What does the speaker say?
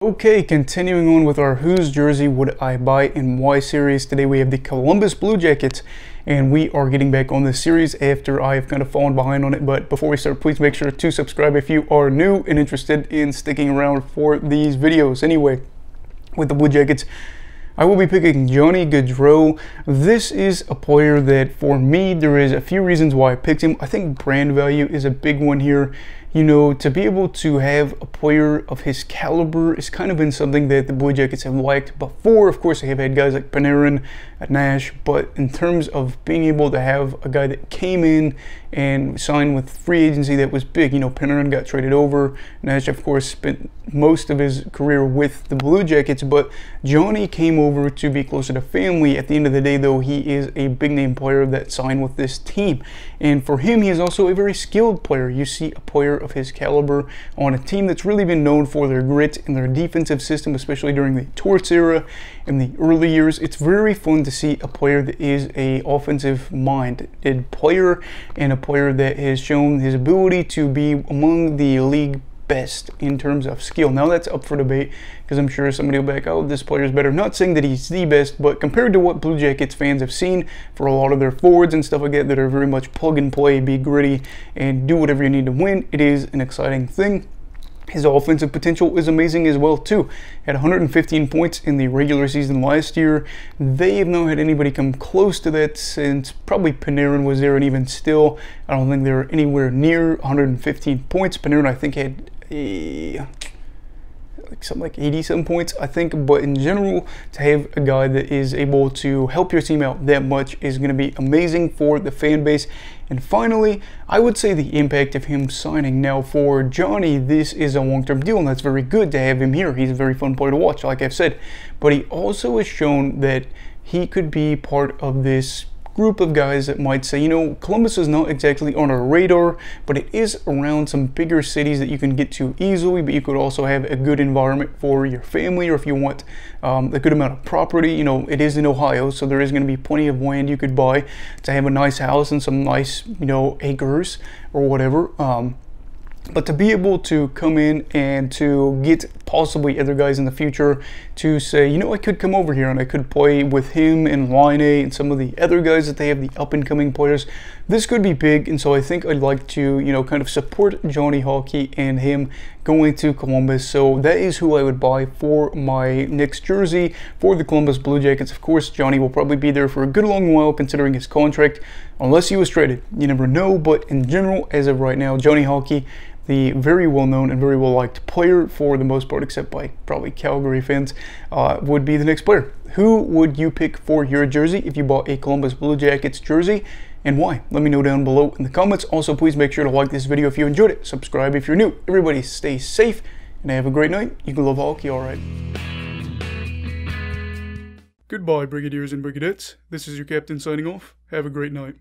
Okay, continuing on with our Whose Jersey Would I Buy and Why series. Today we have the Columbus Blue Jackets, and we are getting back on this series after I've kind of fallen behind on it. But before we start, please make sure to subscribe if you are new and interested in sticking around for these videos. Anyway, with the Blue Jackets, I will be picking Johnny Gaudreau. This is a player that, for me, there is a few reasons why I picked him. I think brand value is a big one here. You know, to be able to have a player of his caliber has kind of been something that the Blue Jackets have liked before. Of course, they have had guys like Panarin, Nash, but in terms of being able to have a guy that came in and signed with free agency that was big, you know, Panarin got traded over. Nash, of course, spent most of his career with the Blue Jackets, but Johnny came over to be closer to family. At the end of the day, though, he is a big name player that signed with this team. And for him, he is also a very skilled player. You see a player of his caliber on a team that's really been known for their grit and their defensive system, especially during the Torts era in the early years. It's very fun to see a player that is a offensive-minded player and a player that has shown his ability to be among the league best in terms of skill. Now that's up for debate, because I'm sure somebody will be like, oh, this player's better. Not saying that he's the best, but compared to what Blue Jackets fans have seen for a lot of their forwards and stuff like that are very much plug and play, be gritty, and do whatever you need to win, it is an exciting thing. His offensive potential is amazing as well, too. Had 115 points in the regular season last year. They have not had anybody come close to that since probably Panarin was there, and even still, I don't think they're anywhere near 115 points. Panarin, I think, had something like 80-some points, I think. But in general, to have a guy that is able to help your team out that much is going to be amazing for the fan base. And finally, I would say the impact of him signing. Now for Johnny, this is a long-term deal, and that's very good to have him here. He's a very fun player to watch, like I've said. But he also has shown that he could be part of this group of guys that might say, you know, Columbus is not exactly on our radar, but it is around some bigger cities that you can get to easily, but you could also have a good environment for your family, or if you want a good amount of property. You know, it is in Ohio, so there is going to be plenty of land you could buy to have a nice house and some nice, you know, acres or whatever. But to be able to come in and to get possibly other guys in the future to say, you know, I could come over here and I could play with him and Line A and some of the other guys that they have, the up-and-coming players, this could be big. And so I think I'd like to, you know, kind of support Johnny Hockey and him going to Columbus. So that is who I would buy for my next jersey for the Columbus Blue Jackets. Of course, Johnny will probably be there for a good long while considering his contract, unless he was traded. You never know, but in general, as of right now, Johnny Hockey, the very well-known and very well-liked player for the most part, except by probably Calgary fans, would be the next player. Who would you pick for your jersey if you bought a Columbus Blue Jackets jersey, and why? Let me know down below in the comments. Also, please make sure to like this video if you enjoyed it. Subscribe if you're new. Everybody stay safe, and have a great night. You can love hockey, all right. Goodbye, Brigadiers and Brigadettes. This is your captain signing off. Have a great night.